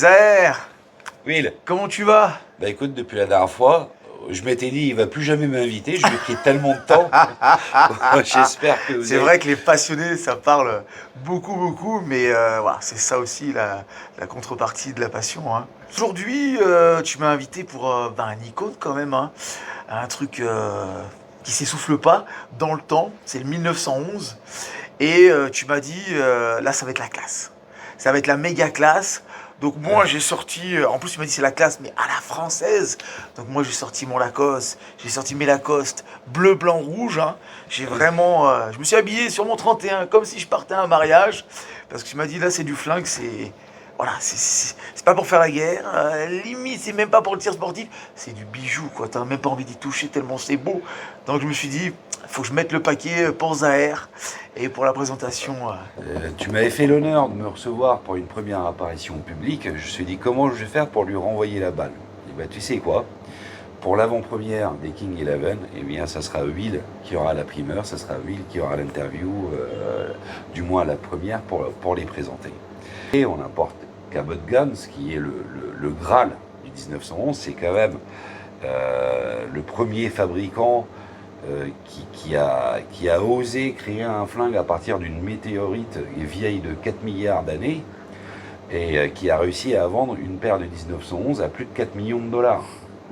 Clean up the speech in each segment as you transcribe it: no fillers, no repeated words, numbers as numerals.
Zahir, Will, comment tu vas? bah écoute, depuis la dernière fois, je m'étais dit, il va plus jamais m'inviter, je lui ai pris tellement de temps. J'espère que vous C'est avez... vrai que les passionnés, ça parle beaucoup, mais voilà, c'est ça aussi la contrepartie de la passion, hein. Aujourd'hui, tu m'as invité pour un icône quand même, hein. Un truc qui s'essouffle pas dans le temps, c'est le 1911. Et tu m'as dit, là, ça va être la classe. Ça va être la méga classe. Donc moi, j'ai sorti, en plus, tu m'as dit c'est la classe, mais à la française. Donc moi, j'ai sorti mon Lacoste, j'ai sorti mes Lacoste bleu, blanc, rouge, hein. J'ai vraiment, je me suis habillé sur mon 31 comme si je partais à un mariage. Parce que tu m'as dit, là, c'est du flingue, c'est... Voilà, c'est pas pour faire la guerre, limite, c'est même pas pour le tir sportif, c'est du bijou, quoi. T'as même pas envie d'y toucher tellement c'est beau. Donc je me suis dit, faut que je mette le paquet pour Zahir et pour la présentation. Tu m'avais fait l'honneur de me recevoir pour une première apparition publique. Je me suis dit, comment je vais faire pour lui renvoyer la balle? Et bah, tu sais quoi? Pour l'avant-première des King Eleven, eh bien, ça sera Will qui aura la primeur, ça sera Will qui aura l'interview, du moins la première, pour les présenter. Et on apporte Cabot Guns, qui est le Graal du 1911, c'est quand même le premier fabricant qui a osé créer un flingue à partir d'une météorite vieille de 4 milliards d'années et qui a réussi à vendre une paire de 1911 à plus de 4 millions de dollars.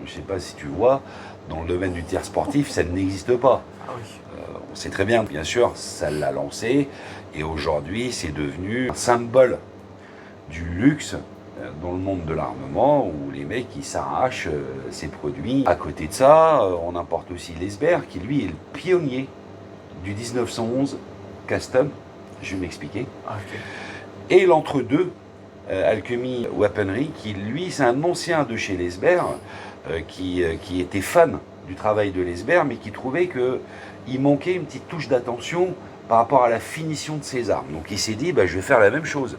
Je ne sais pas si tu vois, dans le domaine du tir sportif, ça n'existe pas. Ah oui. On sait très bien sûr, ça l'a lancé et aujourd'hui c'est devenu un symbole du luxe dans le monde de l'armement où les mecs ils s'arrachent ces produits. À côté de ça, on importe aussi l'Esbert qui lui est le pionnier du 1911 custom, je vais m'expliquer. Ah, ok. Et l'entre-deux, Alchemy Weaponry, qui lui c'est un ancien de chez l'Esbert qui était fan du travail de l'Esbert mais qui trouvait qu'il manquait une petite touche d'attention par rapport à la finition de ses armes. Donc il s'est dit, bah, je vais faire la même chose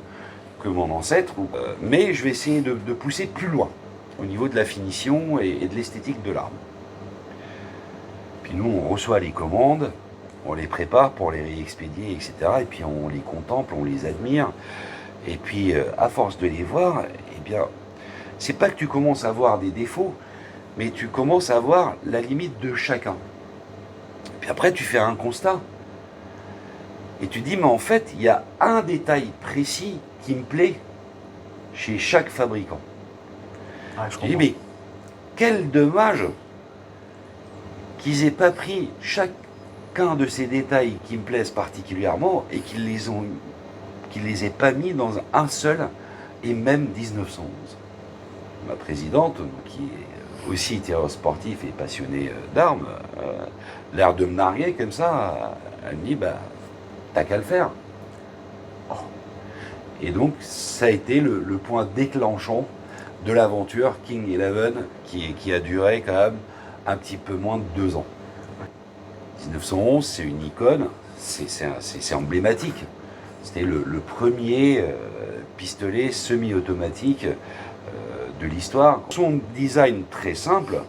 que mon ancêtre, mais je vais essayer de pousser plus loin au niveau de la finition et de l'esthétique de l'arme. Puis nous, on reçoit les commandes, on les prépare pour les réexpédier, etc. Et puis on les contemple, on les admire. Et puis, à force de les voir, eh bien, c'est pas que tu commences à voir des défauts, mais tu commences à voir la limite de chacun. Puis après, tu fais un constat. Et tu dis, mais en fait, il y a un détail précis qui me plaît chez chaque fabricant. Ah, je Je dis, comprends. mais quel dommage qu'ils aient pas pris chacun de ces détails qui me plaisent particulièrement et qu'ils les aient pas mis dans un seul et même 1911. Ma présidente, qui est aussi tireur sportif et passionnée d'armes, l'air de me narguer comme ça, elle me dit, bah, t'as qu'à le faire. Et donc, ça a été le point déclenchant de l'aventure King Eleven qui a duré quand même un petit peu moins de 2 ans. 1911, c'est une icône, c'est emblématique. C'était le premier pistolet semi-automatique de l'histoire. Son design très simple,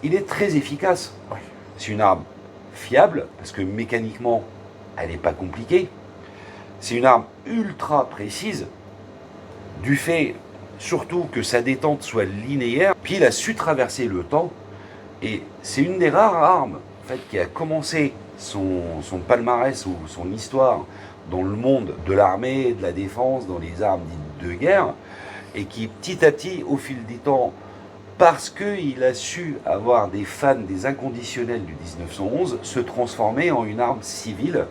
il est très efficace. Oui. C'est une arme fiable, parce que mécaniquement, elle n'est pas compliquée. C'est une arme ultra précise, du fait surtout que sa détente soit linéaire, puis il a su traverser le temps, et c'est une des rares armes en fait, qui a commencé son palmarès ou son histoire dans le monde de l'armée, de la défense, dans les armes dites de guerre, et qui petit à petit, au fil du temps, parce qu'il a su avoir des fans, des inconditionnels du 1911, se transformer en une arme civile,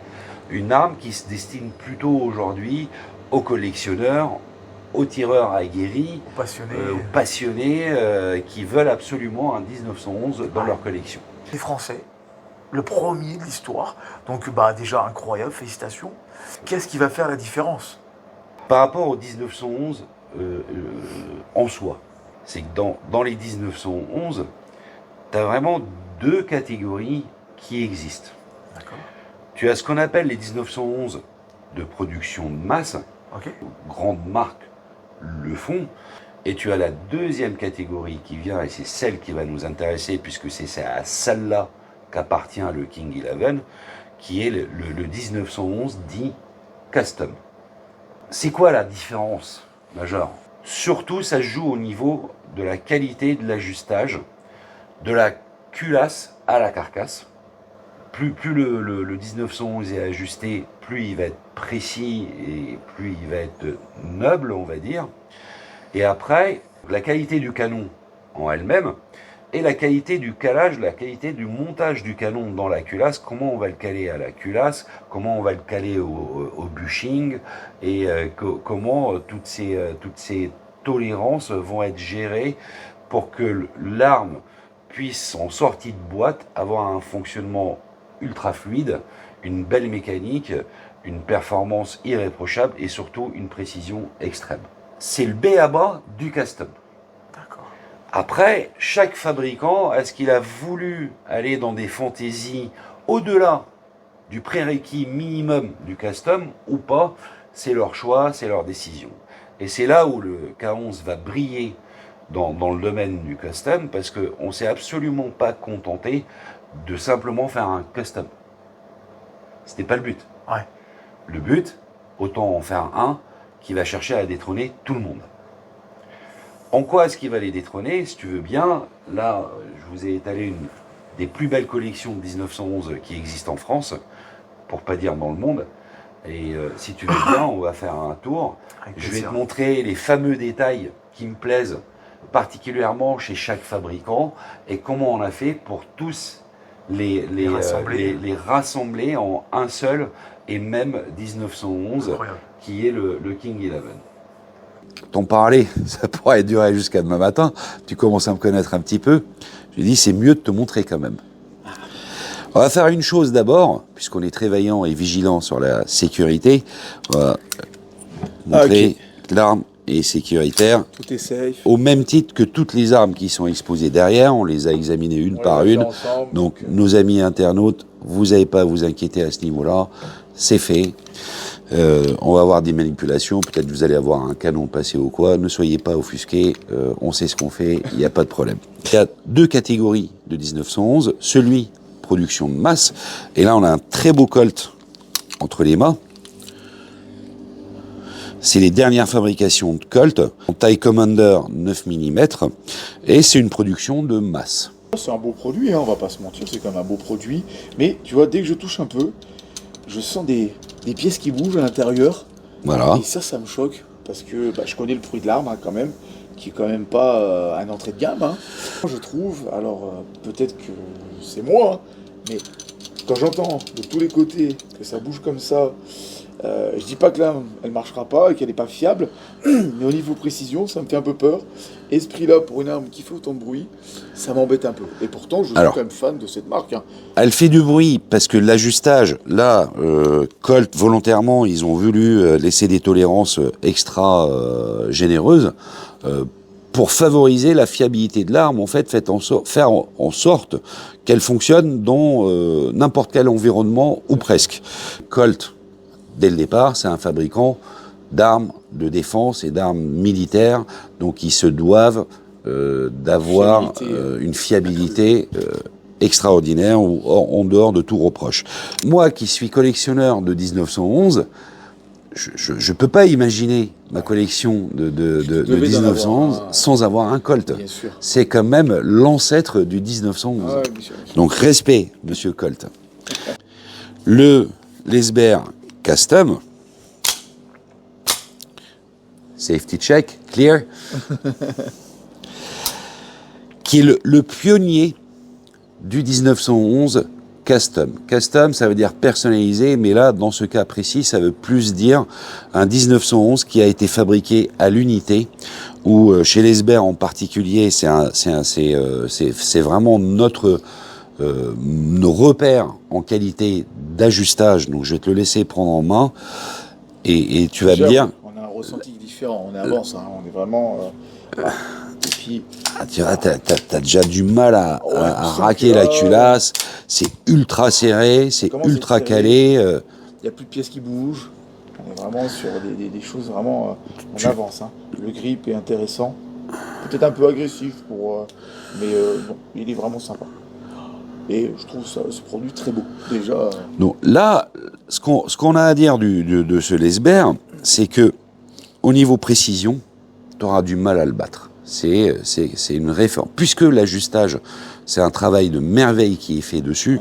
une arme qui se destine plutôt aujourd'hui aux collectionneurs, aux tireurs aguerris, aux passionnés qui veulent absolument un 1911 dans leur collection. Les Français, le premier de l'histoire, donc bah déjà incroyable, félicitations. Qu'est-ce qui va faire la différence? Par rapport au 1911 en soi, c'est que dans les 1911, tu as vraiment 2 catégories qui existent. D'accord. Tu as ce qu'on appelle les 1911 de production de masse, Ok. grandes marques le font, et tu as la deuxième catégorie qui vient, et c'est celle qui va nous intéresser, puisque c'est à celle-là qu'appartient le King Eleven, qui est le 1911 dit custom. C'est quoi la différence majeure? Surtout, ça se joue au niveau de la qualité de l'ajustage, de la culasse à la carcasse. Plus le 1911 est ajusté, plus il va être précis et plus il va être noble, on va dire. Et après, la qualité du canon en elle-même et la qualité du calage, la qualité du montage du canon dans la culasse, comment on va le caler à la culasse, comment on va le caler au bushing et comment toutes ces tolérances vont être gérées pour que l'arme puisse, en sortie de boîte, avoir un fonctionnement ultra fluide, une belle mécanique, une performance irréprochable et surtout une précision extrême. C'est le b.a.-ba du custom. D'accord. Après, chaque fabricant, est-ce qu'il a voulu aller dans des fantaisies au-delà du prérequis minimum du custom ou pas? C'est leur choix, c'est leur décision. Et c'est là où le K11 va briller dans le domaine du custom, parce qu'on ne s'est absolument pas contenté de simplement faire un custom. C'était pas le but. Ouais. Le but, autant en faire un qui va chercher à détrôner tout le monde. En quoi est-ce qu'il va les détrôner? Si tu veux bien, là, je vous ai étalé une des plus belles collections de 1911 qui existent en France, pour pas dire dans le monde. Et si tu veux bien, on va faire un tour. Je vais te montrer les fameux détails qui me plaisent particulièrement chez chaque fabricant et comment on a fait pour tous les rassembler en un seul et même 1911. Incroyable. Qui est le King 11. T'en parlais, ça pourrait durer jusqu'à demain matin. Tu commences à me connaître un petit peu. J'ai dit, c'est mieux de te montrer quand même. On va faire une chose d'abord, puisqu'on est très vaillant et vigilant sur la sécurité. On va montrer l'arme est sécuritaire. Tout est safe. Au même titre que toutes les armes qui sont exposées derrière, on les a examinées une par une. Ensemble, donc nos amis internautes, vous n'avez pas à vous inquiéter à ce niveau-là. C'est fait. On va avoir des manipulations, peut-être vous allez avoir un canon passé ou quoi, ne soyez pas offusqués, on sait ce qu'on fait, il n'y a pas de problème. Il y a deux catégories de 1911, celui production de masse, et là on a un très beau Colt entre les mains. C'est les dernières fabrications de Colt, en taille Commander 9 mm, et c'est une production de masse. C'est un beau produit, hein, on va pas se mentir, c'est quand même un beau produit, mais tu vois, dès que je touche un peu, je sens des pièces qui bougent à l'intérieur. Voilà. Et ça me choque, parce que je connais le prix de l'arme hein, quand même, qui est quand même pas un entrée de gamme. Hein. Je trouve, alors peut-être que c'est moi, hein, mais quand j'entends de tous les côtés que ça bouge comme ça, je dis pas que l'arme elle marchera pas et qu'elle n'est pas fiable, mais au niveau précision, ça me fait un peu peur. Et ce prix-là, pour une arme qui fait autant de bruit, ça m'embête un peu. Et pourtant, je suis quand même fan de cette marque. Hein. Elle fait du bruit parce que l'ajustage, là, Colt, volontairement, ils ont voulu laisser des tolérances extra généreuses pour favoriser la fiabilité de l'arme, en fait, faire en sorte qu'elle fonctionne dans n'importe quel environnement ou presque. Colt, dès le départ, c'est un fabricant d'armes de défense et d'armes militaires, donc ils se doivent d'avoir une fiabilité extraordinaire ou en dehors de tout reproche. Moi qui suis collectionneur de 1911, je peux pas imaginer ma collection de 1911 sans avoir un Colt. C'est quand même l'ancêtre du 1911. Ah ouais, monsieur. Donc respect, monsieur Colt. Le Lesber Custom, safety check, clear, qui est le pionnier du 1911 custom. Custom, ça veut dire personnalisé, mais là, dans ce cas précis, ça veut plus dire un 1911 qui a été fabriqué à l'unité, ou chez Lesber en particulier, c'est vraiment nos repères en qualité d'ajustage. Donc, je vais te le laisser prendre en main, et tu vas me dire... On a un ressenti différent, on avance, hein, on est vraiment... Et puis... tu vois, t'as déjà du mal à raquer la culasse, c'est ultra serré, c'est ultra calé. Il n'y a plus de pièces qui bougent, on est vraiment sur des choses vraiment... on avance, hein. Le grip est intéressant, peut-être un peu agressif, mais bon, il est vraiment sympa. Et je trouve ce produit très beau, déjà. Donc là, ce qu'on a à dire de ce Lesber, c'est que au niveau précision, tu auras du mal à le battre. C'est une réforme. Puisque l'ajustage, c'est un travail de merveille qui est fait dessus,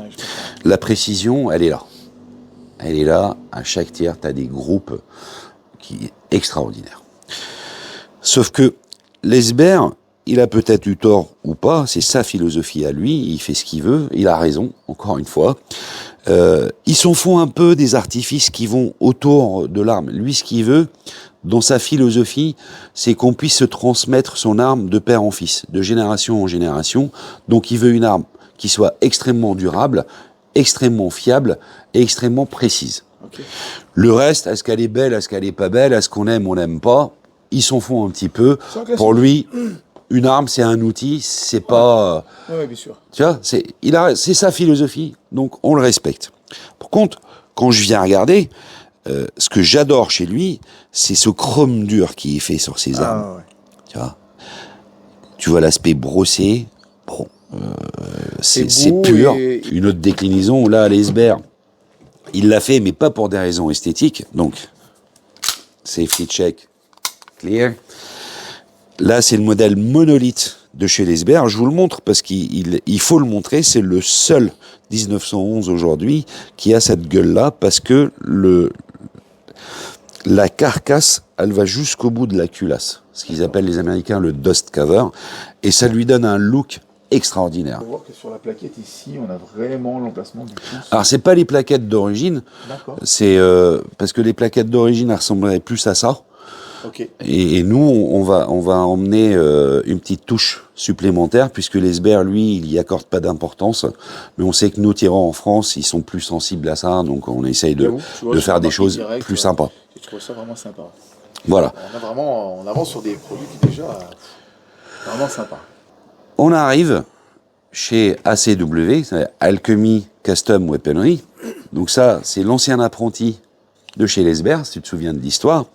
la précision, elle est là. Elle est là, à chaque tir, tu as des groupes qui est extraordinaire. Sauf que Lesbert, il a peut-être eu tort ou pas, c'est sa philosophie à lui, il fait ce qu'il veut, il a raison, encore une fois. Ils s'en font un peu des artifices qui vont autour de l'arme. Lui, ce qu'il veut, dans sa philosophie, c'est qu'on puisse se transmettre son arme de père en fils, de génération en génération. Donc il veut une arme qui soit extrêmement durable, extrêmement fiable et extrêmement précise. Okay. Le reste, est-ce qu'elle est belle, est-ce qu'elle est pas belle, est-ce qu'on aime, on n'aime pas, ils s'en font un petit peu. Pour lui, une arme, c'est un outil, c'est pas... Oui, bien sûr. Tu vois, c'est sa philosophie, donc on le respecte. Par contre, quand je viens regarder, ce que j'adore chez lui, c'est ce chrome dur qui est fait sur ses armes. Ouais. Tu vois l'aspect brossé, bon, c'est pur. Et... Une autre déclinaison, là, à Lesbert, il l'a fait, mais pas pour des raisons esthétiques. Donc, safety check, clear. Là, c'est le modèle monolithe de chez Lesbert. Je vous le montre parce qu'il faut le montrer. C'est le seul 1911 aujourd'hui qui a cette gueule-là parce que la carcasse, elle va jusqu'au bout de la culasse. Ce qu'ils appellent les Américains le dust cover. Et ça lui donne un look extraordinaire. On voit que sur la plaquette ici, on a vraiment l'emplacement du pouce. Alors, c'est pas les plaquettes d'origine. D'accord. C'est parce que les plaquettes d'origine, elles ressembleraient plus à ça. Okay. Et nous, on va emmener une petite touche supplémentaire, puisque Lesbert, lui, il y accorde pas d'importance. Mais on sait que nos tireurs en France, ils sont plus sensibles à ça, donc on essaye de faire des choses direct, plus sympas. Je trouve ça vraiment sympa. Voilà. On avance sur des produits qui déjà vraiment sympas. On arrive chez ACW, c'est Alchemy Custom Weaponry. Donc ça, c'est l'ancien apprenti de chez Lesbert, si tu te souviens de l'histoire,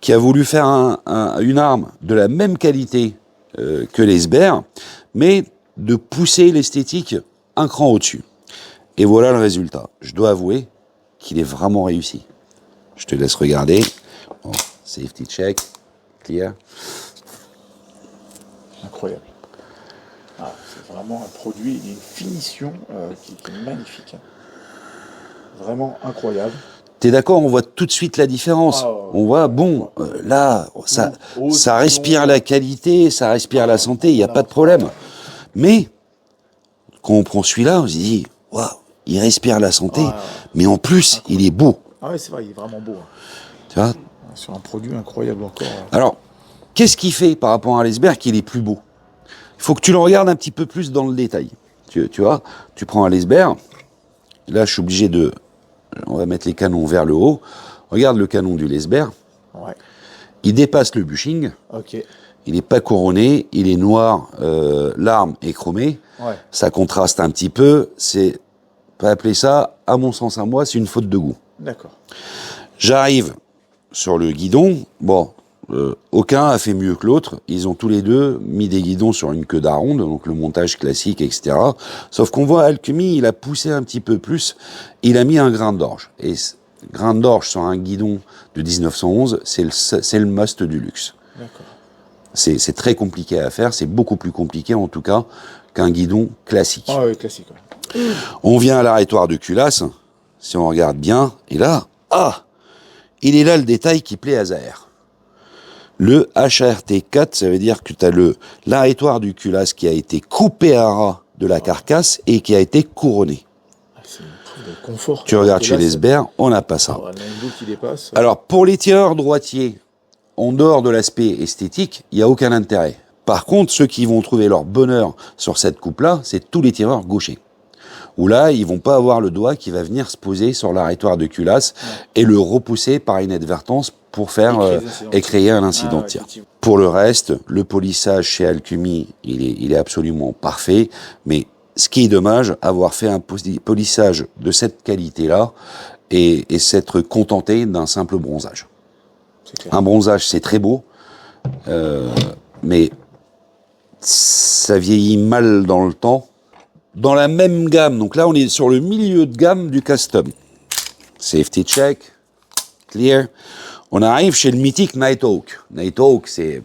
qui a voulu faire une arme de la même qualité que Lesbert, mais de pousser l'esthétique un cran au-dessus. Et voilà le résultat. Je dois avouer qu'il est vraiment réussi. Je te laisse regarder. Bon, safety check, clear. Incroyable. Ah, c'est vraiment un produit, une finition qui est magnifique. Vraiment incroyable. T'es d'accord, on voit tout de suite la différence. On voit, bon, là, ça respire la qualité, ça respire la santé, il n'y a pas de problème. Mais, quand on prend celui-là, on se dit, waouh, il respire la santé, mais en plus, il est beau. Ah ouais, c'est vrai, il est vraiment beau. Tu vois ? Sur un produit incroyable encore. Alors, qu'est-ce qui fait par rapport à Lesbert qu'il est plus beau ? Il faut que tu le regardes un petit peu plus dans le détail. Tu vois, tu prends un Lesbert, là, je suis obligé de... On va mettre les canons vers le haut. Regarde le canon du Lesbert. Ouais. Il dépasse le bushing. Okay. Il n'est pas couronné. Il est noir. L'arme est chromée. Ouais. Ça contraste un petit peu. C'est, on peut appeler ça, à mon sens à moi, c'est une faute de goût. D'accord. J'arrive sur le guidon. Bon, aucun a fait mieux que l'autre. Ils ont tous les deux mis des guidons sur une queue d'aronde, donc le montage classique, etc. Sauf qu'on voit Alchemy, il a poussé un petit peu plus. Il a mis un grain d'orge. Et grain d'orge sur un guidon de 1911, c'est le must du luxe. D'accord. C'est très compliqué à faire. C'est beaucoup plus compliqué, en tout cas, qu'un guidon classique. Ah oui, classique. Ouais. On vient à l'arrêtoire de culasse, si on regarde bien, et là, il est là le détail qui plaît à Zahir. Le HRT4, ça veut dire que tu as l'arrêtoire du culasse qui a été coupé à ras de la carcasse et qui a été couronné. C'est une preuve de confort. Tu regardes chez Lesbert, on n'a pas ça. Qui dépasse. Alors, pour les tireurs droitiers, en dehors de l'aspect esthétique, il n'y a aucun intérêt. Par contre, ceux qui vont trouver leur bonheur sur cette coupe-là, c'est tous les tireurs gauchers. Où là, ils vont pas avoir le doigt qui va venir se poser sur l'arrêtoire de culasse et le repousser par inadvertance pour faire créer un incident de tir. Pour le reste, le polissage chez Alchemy, il est absolument parfait, mais ce qui est dommage, avoir fait un polissage de cette qualité-là et s'être contenté d'un simple bronzage. Un bronzage, c'est très beau, mais ça vieillit mal dans le temps. Dans la même gamme, donc là on est sur le milieu de gamme du custom. Safety check, clear. On arrive chez le mythique Nighthawk. Nighthawk, c'est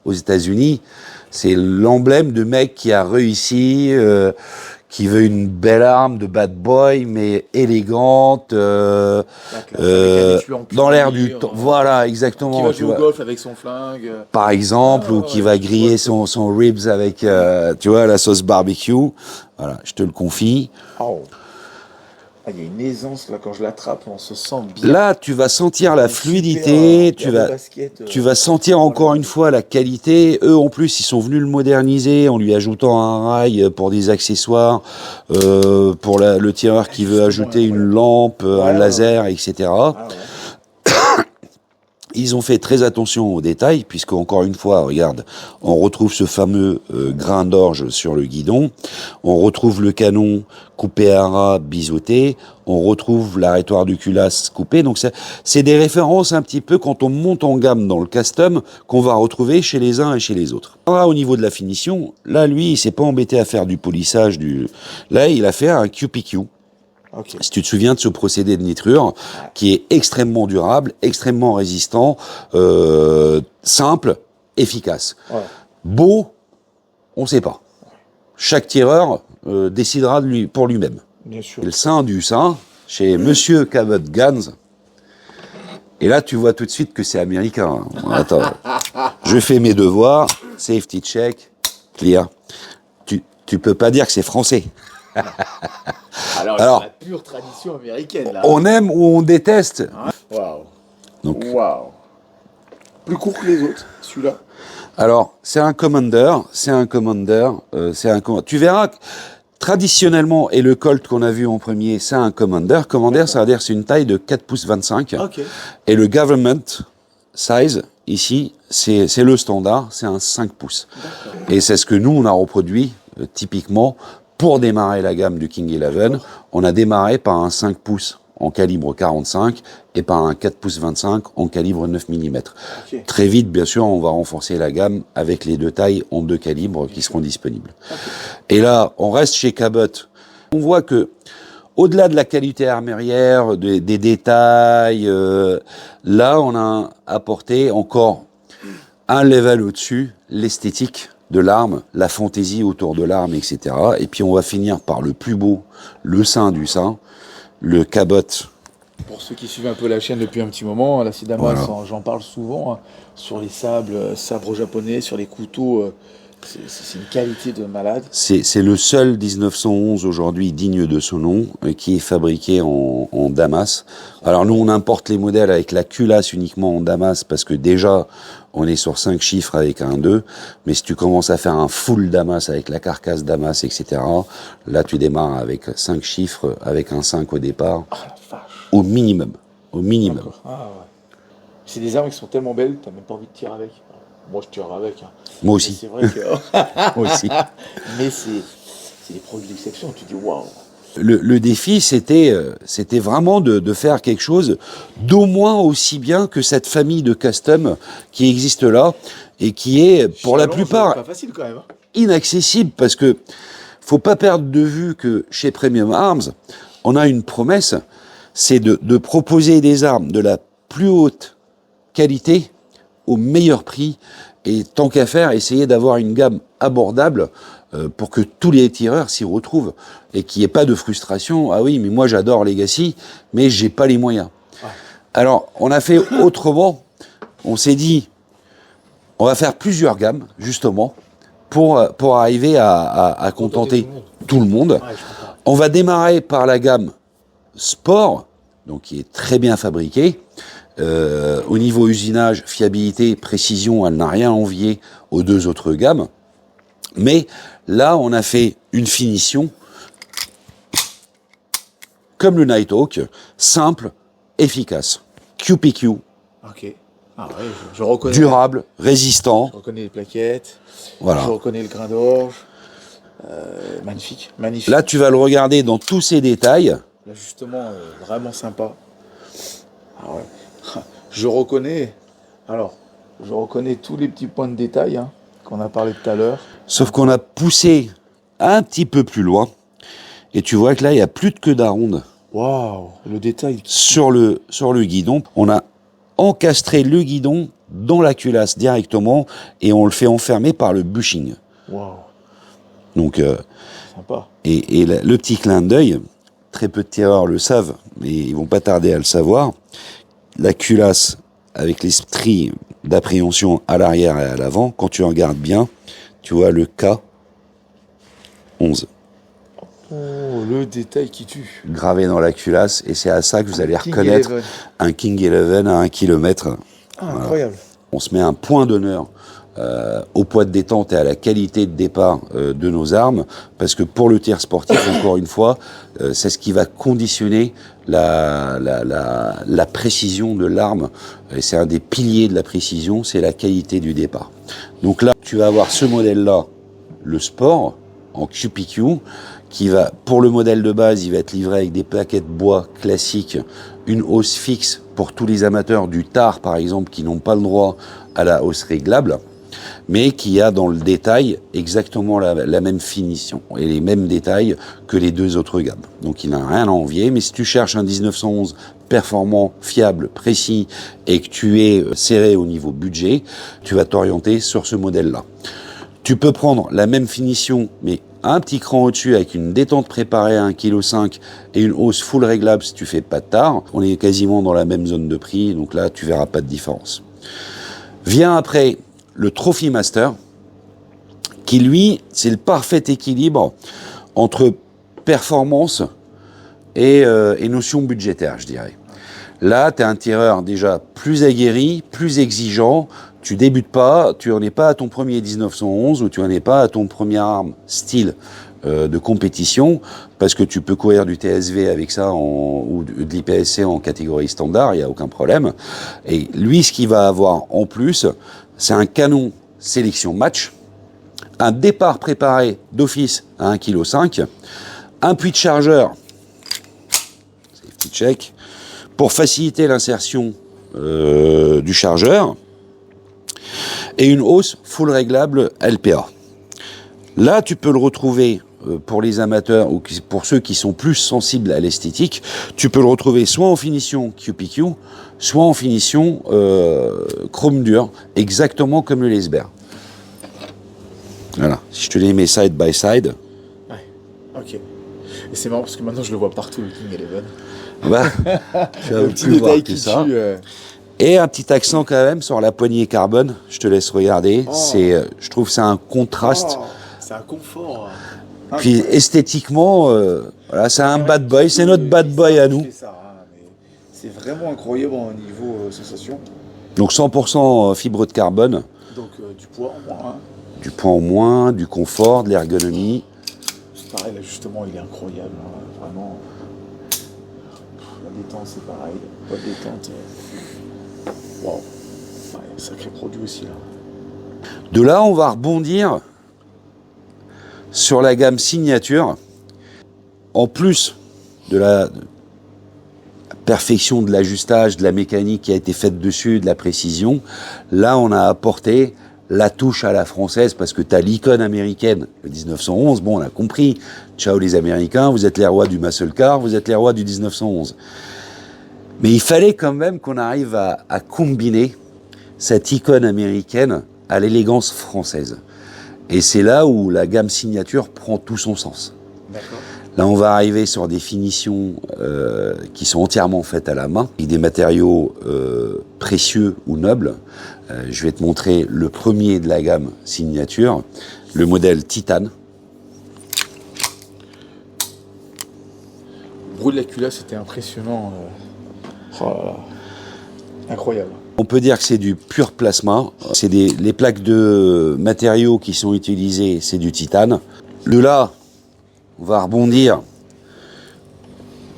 aux États-Unis, c'est l'emblème de mec qui a réussi, qui veut une belle arme de bad boy, mais élégante, dans l'air du temps. Voilà, exactement. Qui va jouer au golf avec son flingue. Par exemple, ou qui va griller son ribs avec, tu vois, la sauce barbecue. Voilà, je te le confie. Oh. Ah, il y a une aisance là quand je l'attrape, on se sent bien. Là, tu vas sentir la fluidité, tu vas sentir encore une fois la qualité. Eux, en plus, ils sont venus le moderniser en lui ajoutant un rail pour des accessoires, pour le tireur qui veut ajouter une lampe, un laser, etc. Ah, ouais. Ils ont fait très attention aux détails, puisque encore une fois, regarde, on retrouve ce fameux grain d'orge sur le guidon, on retrouve le canon coupé à ras, biseauté, on retrouve l'arrêtoire de culasse coupé, donc c'est des références un petit peu quand on monte en gamme dans le custom qu'on va retrouver chez les uns et chez les autres. Là, au niveau de la finition, là, lui, il s'est pas embêté à faire du polissage, là, il a fait un QPQ. Okay. Si tu te souviens de ce procédé de nitrure, qui est extrêmement durable, extrêmement résistant, simple, efficace. Ouais. Beau, on ne sait pas. Chaque tireur décidera pour lui-même. Bien sûr. Et le sein du sein, chez Monsieur Cabot Guns, et là tu vois tout de suite que c'est américain. Attends, je fais mes devoirs, safety check, clear. Tu peux pas dire que c'est français. Alors la pure tradition américaine, là. On aime ou on déteste. Waouh. Donc, waouh. Plus court que les autres, celui-là. Alors, c'est un Commander. Tu verras que, traditionnellement, et le Colt qu'on a vu en premier, c'est un Commander. Commander, ça veut dire que c'est une taille de 4 pouces 25. Okay. Et le Government Size, ici, c'est le standard, c'est un 5 pouces. Et c'est ce que nous, on a reproduit, typiquement, pour démarrer la gamme du King 11, on a démarré par un 5 pouces en calibre 45 et par un 4 pouces 25 en calibre 9 mm. Okay. Très vite, bien sûr, on va renforcer la gamme avec les deux tailles en deux calibres qui seront disponibles. Okay. Et là, on reste chez Cabot. On voit que, au-delà de la qualité armurière, des détails, là, on a apporté encore un level au-dessus, l'esthétique de l'arme, la fantaisie autour de l'arme, etc. Et puis on va finir par le plus beau, le sein du sein, le Cabot. Pour ceux qui suivent un peu la chaîne depuis un petit moment, la Sidamas, voilà. J'en parle souvent, hein, sur les sabres japonais, sur les couteaux, c'est une qualité de malade. C'est le seul 1911 aujourd'hui digne de ce nom, qui est fabriqué en Damas. Alors nous on importe les modèles avec la culasse uniquement en Damas, parce que déjà on est sur 5 chiffres avec un 2, mais si tu commences à faire un full Damas avec la carcasse Damas, etc., là tu démarres avec 5 chiffres, avec un 5 au départ, au minimum. Au minimum. Ah, ouais. C'est des armes qui sont tellement belles, t'as même pas envie de tirer avec. Moi je tire avec. Hein. Moi aussi. C'est vrai que... Moi aussi. Mais c'est des produits d'exception, tu dis waouh. Le défi, c'était vraiment de faire quelque chose d'au moins aussi bien que cette famille de custom qui existe là et qui est, pour la plupart, pas facile quand même, hein. Inaccessible, parce que faut pas perdre de vue que chez Premium Arms, on a une promesse, c'est de proposer des armes de la plus haute qualité au meilleur prix, et tant qu'à faire, essayer d'avoir une gamme abordable pour que tous les tireurs s'y retrouvent et qu'il n'y ait pas de frustration. Ah oui, mais moi j'adore Legacy, mais j'ai pas les moyens. Ouais. Alors, on a fait autrement. On s'est dit, on va faire plusieurs gammes, justement, pour arriver à contenter tout le monde. Ouais, on va démarrer par la gamme Sport, donc qui est très bien fabriquée. Au niveau usinage, fiabilité, précision, elle n'a rien à envier aux deux autres gammes. Mais là, on a fait une finition comme le Nighthawk, simple, efficace. QPQ. Ok. Ah ouais, je reconnais. Durable, résistant. Je reconnais les plaquettes. Voilà. Je reconnais le grain d'orge. Magnifique, magnifique. Là, tu vas le regarder dans tous ses détails. L'ajustement vraiment sympa. Ah ouais. Je reconnais tous les petits points de détail, hein, qu'on a parlé tout à l'heure. Sauf qu'on a poussé un petit peu plus loin. Et tu vois que là, il n'y a plus de queue d'aronde. Waouh, le détail. Sur le guidon, on a encastrer le guidon dans la culasse directement et on le fait enfermer par le bushing. Waouh, Donc, sympa. et le petit clin d'œil, très peu de tireurs le savent, mais ils vont pas tarder à le savoir. La culasse avec les stries d'appréhension à l'arrière et à l'avant, quand tu regardes bien, tu vois le K11 Oh, le détail qui tue. gravé dans la culasse, et c'est à ça que vous allez King reconnaître 11. un King 11 à 1 km. Ah, incroyable. On se met un point d'honneur au poids de détente et à la qualité de départ de nos armes, parce que pour le tir sportif, encore une fois, c'est ce qui va conditionner la précision de l'arme, et c'est un des piliers de la précision, c'est la qualité du départ. Donc là, tu vas avoir ce modèle-là, le sport, en QPQ, qui va, pour le modèle de base, il va être livré avec des plaquettes bois classiques, une hausse fixe pour tous les amateurs du tard, par exemple, qui n'ont pas le droit à la hausse réglable, mais qui a dans le détail exactement la même finition et les mêmes détails que les deux autres gammes. Donc il n'a rien à envier, mais si tu cherches un 1911 performant, fiable, précis, et que tu es serré au niveau budget, tu vas t'orienter sur ce modèle-là. Tu peux prendre la même finition, mais un petit cran au-dessus avec une détente préparée à 1,5 kg et une hausse full réglable si tu fais pas de tard. On est quasiment dans la même zone de prix, donc là, tu verras pas de différence. Vient après le Trophy Master, qui lui, c'est le parfait équilibre entre performance et notion budgétaire, je dirais. Là, tu es un tireur déjà plus aguerri, plus exigeant. Tu débutes pas, tu n'en es pas à ton premier 1911 ou tu n'en es pas à ton premier arme style de compétition, parce que tu peux courir du TSV avec ça ou de l'IPSC en catégorie standard, il n'y a aucun problème. Et lui, ce qu'il va avoir en plus, c'est un canon sélection match, un départ préparé d'office à 1,5 kg, un puits de chargeur, safety check, pour faciliter l'insertion du chargeur, et une hausse full réglable LPA. Là, tu peux le retrouver pour les amateurs ou pour ceux qui sont plus sensibles à l'esthétique, tu peux le retrouver soit en finition QPQ, soit en finition chrome dur, exactement comme le Lesber. Voilà, si je te les mets side by side. Ouais, ok. Et c'est marrant parce que maintenant je le vois partout, le King 11. Bah, tu vas Le petit plus voir détail que qui ça. tue. Et un petit accent quand même sur la poignée carbone, je te laisse regarder. Oh. Je trouve que c'est un contraste. Oh, c'est un confort. Puis esthétiquement, voilà, c'est un bad boy, c'est notre bad boy à nous. C'est vraiment incroyable au niveau sensation. Donc 100% fibre de carbone, Donc du poids en moins. Hein. du poids en moins, du confort, de l'ergonomie. C'est pareil, l'ajustement il est incroyable. Hein. Vraiment. La détente c'est pareil. Pas de détente. Waouh. Ouais, sacré produit aussi là. De là, on va rebondir sur la gamme signature. En plus de la perfection de l'ajustage, de la mécanique qui a été faite dessus, de la précision, là, on a apporté la touche à la française parce que tu as l'icône américaine, le 1911, bon, on a compris. Ciao les Américains, vous êtes les rois du muscle car, vous êtes les rois du 1911. Mais il fallait quand même qu'on arrive à combiner cette icône américaine à l'élégance française. Et c'est là où la gamme signature prend tout son sens. D'accord. Là, on va arriver sur des finitions qui sont entièrement faites à la main, avec des matériaux précieux ou nobles. Je vais te montrer le premier de la gamme signature, le modèle Titane. Le bruit de la culasse c'était impressionnant. Oh là là. Incroyable. On peut dire que c'est du pur plasma. C'est les plaques de matériaux qui sont utilisées, c'est du titane. De là, on va rebondir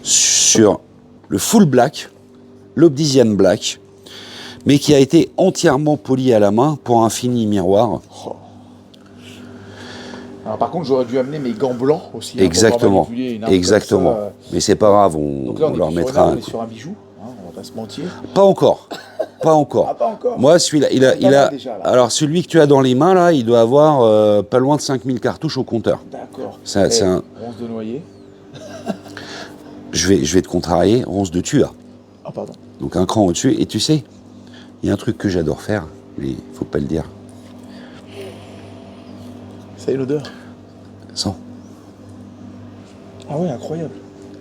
sur le full black, l'Obsidian Black, mais qui a été entièrement poli à la main pour un fini miroir. Oh. Alors, par contre, j'aurais dû amener mes gants blancs aussi. Hein, Exactement, pour manipuler une arme exactement. comme ça. Mais c'est pas grave, on Donc là, on est leur plus sur mettra on un est coup. sur un bijou, hein, on va pas se mentir. Pas encore, pas encore. Ah, pas encore. Moi, celui-là, il Pas mal a. déjà, là. Alors, celui que tu as dans les mains, là, il doit avoir pas loin de 5000 cartouches au compteur. D'accord. Ça, c'est un- Ronce de noyer. Je vais te contrarier, ronce de Tua. Ah, pardon. Donc un cran au-dessus. Et tu sais, Il y a un truc que j'adore faire, mais il faut pas le dire. Ça y est l'odeur. Sens. Ah ouais, incroyable.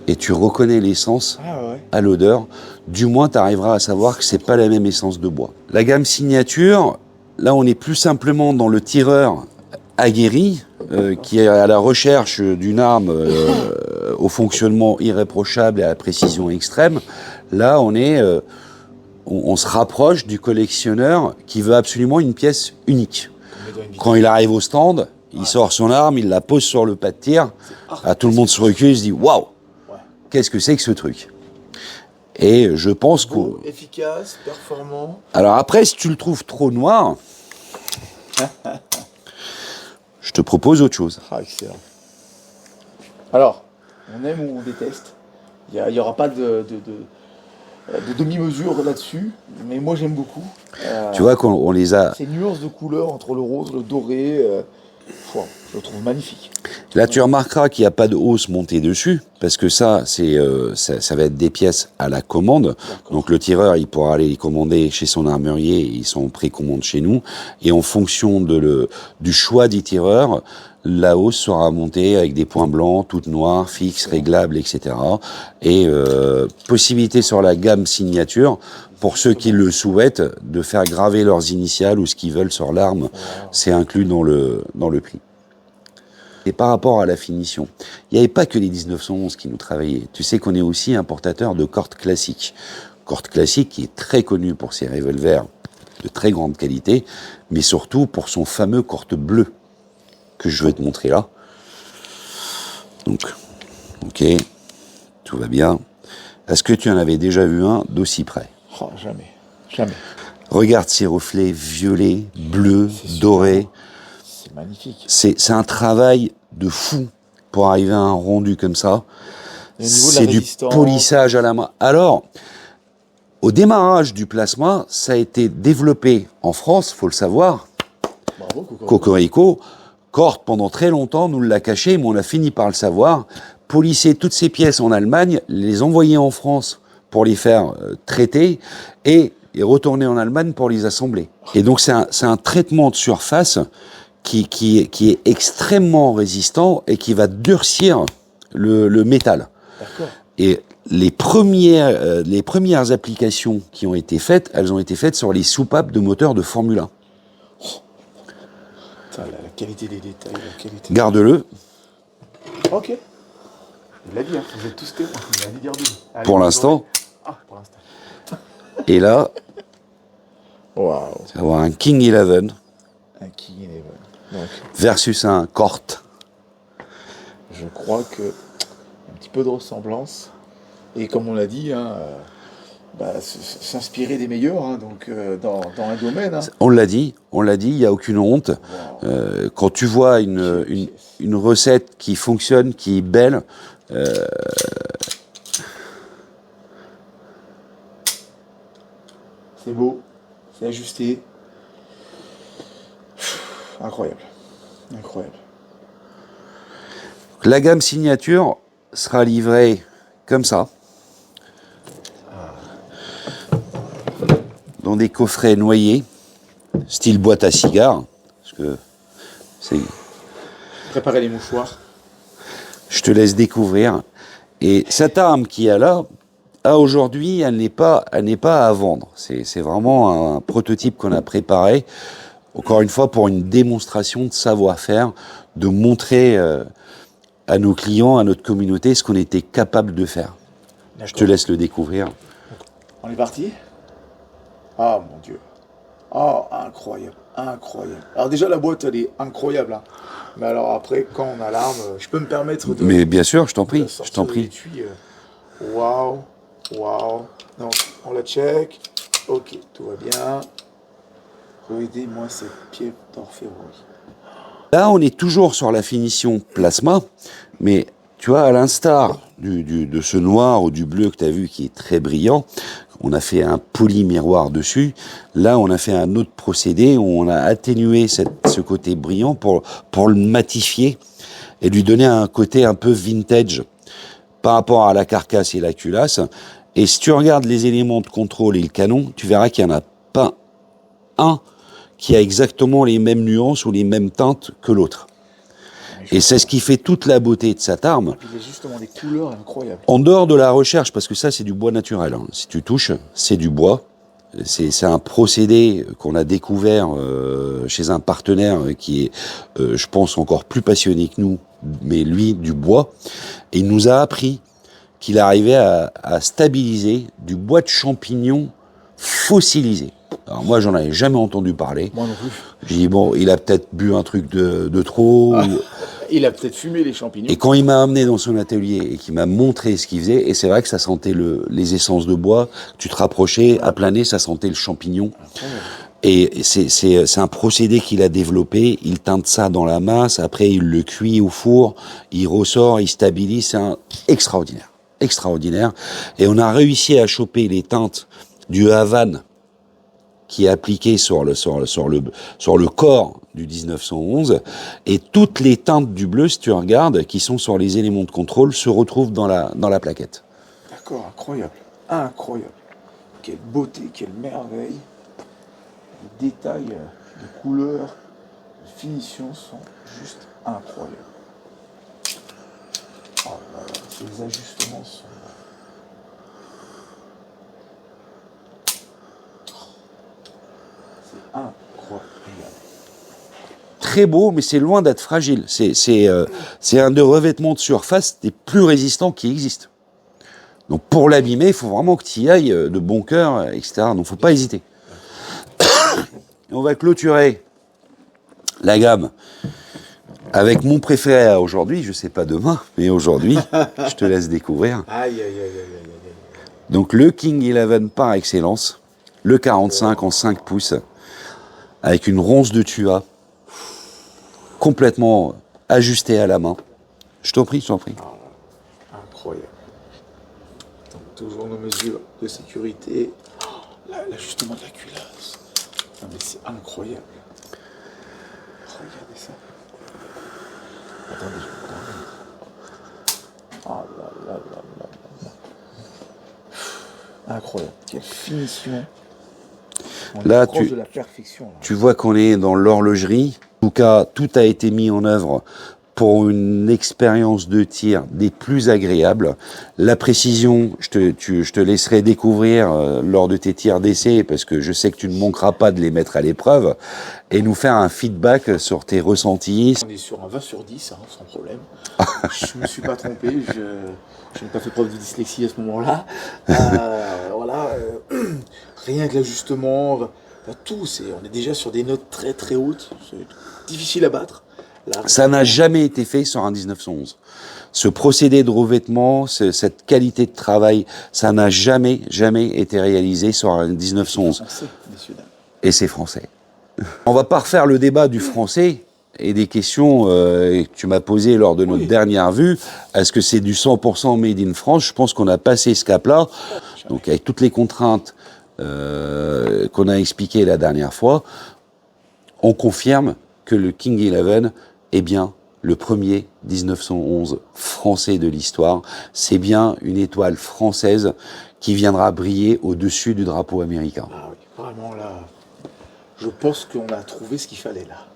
Et tu reconnais l'essence Ah ouais. à l'odeur. Du moins, tu arriveras à savoir que c'est pas la même essence de bois. La gamme signature, là, on est plus simplement dans le tireur aguerri, qui est à la recherche d'une arme au fonctionnement irréprochable et à la précision extrême. Là, on se rapproche du collectionneur qui veut absolument une pièce unique. Quand il arrive au stand, il sort son arme, il la pose sur le pas de tir. Tout le monde se recule, il se dit waouh, qu'est-ce que c'est que ce truc? Et je pense que. Efficace, performant. Alors après, si tu le trouves trop noir, je te propose autre chose. Ah, excellent. Alors, on aime ou on déteste. Il n'y aura pas de demi-mesure là-dessus, mais moi j'aime beaucoup. Tu vois qu'on les a. Ces nuances de couleurs entre le rose, le doré, je le trouve magnifique. Là, tu remarqueras qu'il n'y a pas de hausse montée dessus, parce que ça va être des pièces à la commande. Donc le tireur, il pourra aller les commander chez son armurier, ils sont précommande chez nous. Et en fonction du choix du tireur, la hausse sera montée avec des points blancs, toutes noires, fixes, réglables, etc. Et possibilité sur la gamme signature, pour ceux qui le souhaitent, de faire graver leurs initiales ou ce qu'ils veulent sur l'arme. C'est inclus dans le prix. Et par rapport à la finition, il n'y avait pas que les 1911 qui nous travaillaient. Tu sais qu'on est aussi importateur de Colt classique. Colt classique qui est très connu pour ses revolvers de très grande qualité, mais surtout pour son fameux Colt bleu, que je vais te montrer là. Donc, ok, tout va bien. Est-ce que tu en avais déjà vu un d'aussi près? Oh, jamais, jamais. Regarde ces reflets violets, bleus, dorés. C'est magnifique. C'est un travail de fou pour arriver à un rendu comme ça. C'est du polissage à la main. Alors, au démarrage du plasma, ça a été développé en France, faut le savoir. Bravo, Cocorico. Cort, pendant très longtemps, nous l'a caché, mais on a fini par le savoir. Polisser toutes ces pièces en Allemagne, les envoyer en France pour les faire traiter et retourner en Allemagne pour les assembler. Et donc, c'est un traitement de surface qui est extrêmement résistant et qui va durcir le métal. D'accord. Et les premières applications qui ont été faites, elles ont été faites sur les soupapes de moteurs de Formule 1. Putain, la qualité des détails, la qualité... Garde-le. Ok. Il l'a dit, hein. Vous êtes tous témoins. Il a dit garde-le. Pour l'instant. Ah, pour l'instant. Et là, Waouh. tu vas avoir un King 11 Un King 11. Donc, versus un Cort. je crois que un petit peu de ressemblance. Et comme on l'a dit, hein, s'inspirer des meilleurs, hein, donc dans un domaine. Hein. On l'a dit, il n'y a aucune honte. Wow. Quand tu vois une recette qui fonctionne, qui est belle, C'est beau, c'est ajusté. Incroyable. Incroyable. la gamme signature sera livrée comme ça, dans des coffrets noyés, style boîte à cigares, parce que c'est... Préparez les mouchoirs. Je te laisse découvrir. Et cette arme qu'il y a là, aujourd'hui, elle n'est pas à vendre. C'est vraiment un prototype qu'on a préparé, encore une fois, pour une démonstration de savoir-faire, de montrer à nos clients, à notre communauté, ce qu'on était capable de faire. Je te laisse le découvrir. On est parti? Ah mon Dieu. Ah, incroyable, incroyable. Alors déjà la boîte elle est incroyable. Hein. Mais alors après quand on a l'arme, je peux me permettre de... Mais bien sûr, je t'en prie, je t'en prie. Waouh, waouh. Donc on la check. Ok, tout va bien. Regardez-moi cette pièce d'orfèvrerie. Là, on est toujours sur la finition plasma, mais tu vois, à l'instar de ce noir ou du bleu que tu as vu qui est très brillant, on a fait un poly-miroir dessus. Là, on a fait un autre procédé où on a atténué ce côté brillant pour le matifier et lui donner un côté un peu vintage par rapport à la carcasse et la culasse. Et si tu regardes les éléments de contrôle et le canon, tu verras qu'il y en a pas un qui a exactement les mêmes nuances ou les mêmes teintes que l'autre. Et c'est ce qui fait toute la beauté de cette arme. Il y a justement des couleurs incroyables. En dehors de la recherche, parce que ça c'est du bois naturel, hein. Si tu touches, c'est du bois. C'est un procédé qu'on a découvert chez un partenaire qui est, je pense, encore plus passionné que nous, mais lui, du bois. Et il nous a appris qu'il arrivait à stabiliser du bois de champignon fossilisé. Alors moi, j'en avais jamais entendu parler. Moi non plus. J'ai dit, bon, il a peut-être bu un truc de trop. Il a peut-être fumé les champignons. Et quand il m'a amené dans son atelier et qu'il m'a montré ce qu'il faisait, et c'est vrai que ça sentait les essences de bois, tu te rapprochais, à plein nez, ça sentait le champignon. Et c'est un procédé qu'il a développé, il teinte ça dans la masse, après il le cuit au four, il ressort, il stabilise, c'est extraordinaire. Extraordinaire. Et on a réussi à choper les teintes du Havane qui est appliqué sur le corps du 1911, et toutes les teintes du bleu, si tu regardes, qui sont sur les éléments de contrôle, se retrouvent dans la plaquette. D'accord, incroyable. Incroyable. Quelle beauté, quelle merveille. Les détails de couleurs, de finition sont juste incroyables. Oh là là, ces ajustements sont... C'est incroyable. Très beau, mais c'est loin d'être fragile. C'est un de revêtements de surface des plus résistants qui existent. Donc pour l'abîmer, il faut vraiment que tu y ailles de bon cœur, etc. Donc il ne faut pas hésiter. On va clôturer la gamme avec mon préféré aujourd'hui, je ne sais pas demain, mais aujourd'hui, je te laisse découvrir. Aïe, aïe, aïe, aïe, aïe, aïe. Donc le King 11 par excellence, le 45 en 5 pouces, avec une ronce de tuya, complètement ajustée à la main. Je t'en prie, je t'en prie. Incroyable. Donc, toujours nos mesures de sécurité. Oh, l'ajustement de la culasse. Non mais c'est incroyable. Regardez ça. Attendez, je vais regarder. Oh là là là là là. Incroyable. Quelle finition. On Là, est proche de la perfection. Là. Tu vois qu'on est dans l'horlogerie. En tout cas, tout a été mis en œuvre pour une expérience de tir des plus agréables. La précision, je te laisserai découvrir lors de tes tirs d'essai, parce que je sais que tu ne manqueras pas de les mettre à l'épreuve, et nous faire un feedback sur tes ressentis. On est sur un 20 sur 10, hein, sans problème. Je ne me suis pas trompé, je n'ai pas fait preuve de dyslexie à ce moment-là. Voilà, rien que l'ajustement, tout, on est déjà sur des notes très très hautes, c'est difficile à battre. Là, ça n'a jamais été fait sur un 1911. Ce procédé de revêtement, cette qualité de travail, ça n'a jamais été réalisé sur un 1911. Français, messieurs, dames. Et c'est français. On va pas refaire le débat du français et des questions que tu m'as posées lors de notre dernière vue. Est-ce que c'est du 100% made in France? Je pense qu'on a passé ce cap-là. Donc avec toutes les contraintes qu'on a expliquées la dernière fois, on confirme que le King 11 est bien le premier 1911 français de l'histoire. C'est bien une étoile française qui viendra briller au-dessus du drapeau américain. Ah oui, vraiment là, je pense qu'on a trouvé ce qu'il fallait là.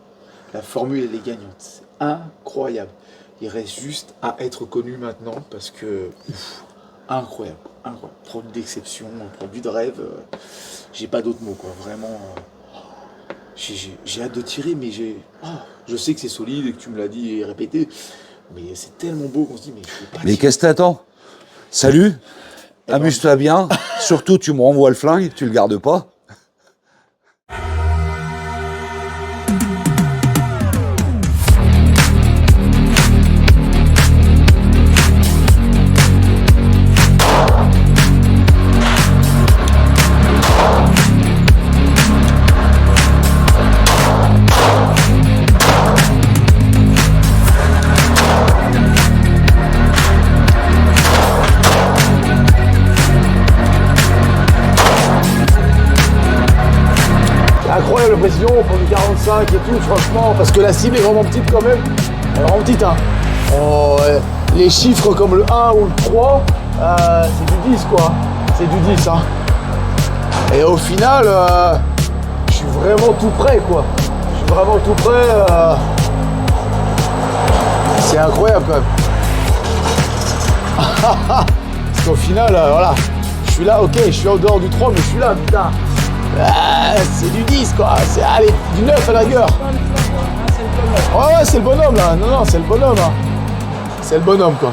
La formule, elle est gagnante. C'est incroyable. Il reste juste à être connu maintenant parce que... incroyable, incroyable. Produit d'exception, produit de rêve. J'ai pas d'autres mots, quoi. Vraiment... J'ai hâte de tirer, mais je sais que c'est solide et que tu me l'as dit et répété, mais c'est tellement beau qu'on se dit, mais je peux pas. Mais qu'est-ce que t'attends? Salut, amuse-toi bien, surtout tu me renvoies le flingue, tu le gardes pas. Incroyable la précision pour du 45 et tout, franchement, parce que la cible est vraiment petite quand même. Elle est vraiment petite, hein. Les chiffres comme le 1 ou le 3, c'est du 10 quoi. C'est du 10, hein. Et au final, je suis vraiment tout prêt, quoi. Je suis vraiment tout prêt. C'est incroyable, quand même. Parce qu'au final, voilà. Je suis là, ok, je suis en dehors du 3, mais je suis là, putain. C'est du 10, quoi. C'est, allez, du 9 à la rigueur. Ouais, c'est le bonhomme, là. Non, c'est le bonhomme, hein. C'est le bonhomme, quoi.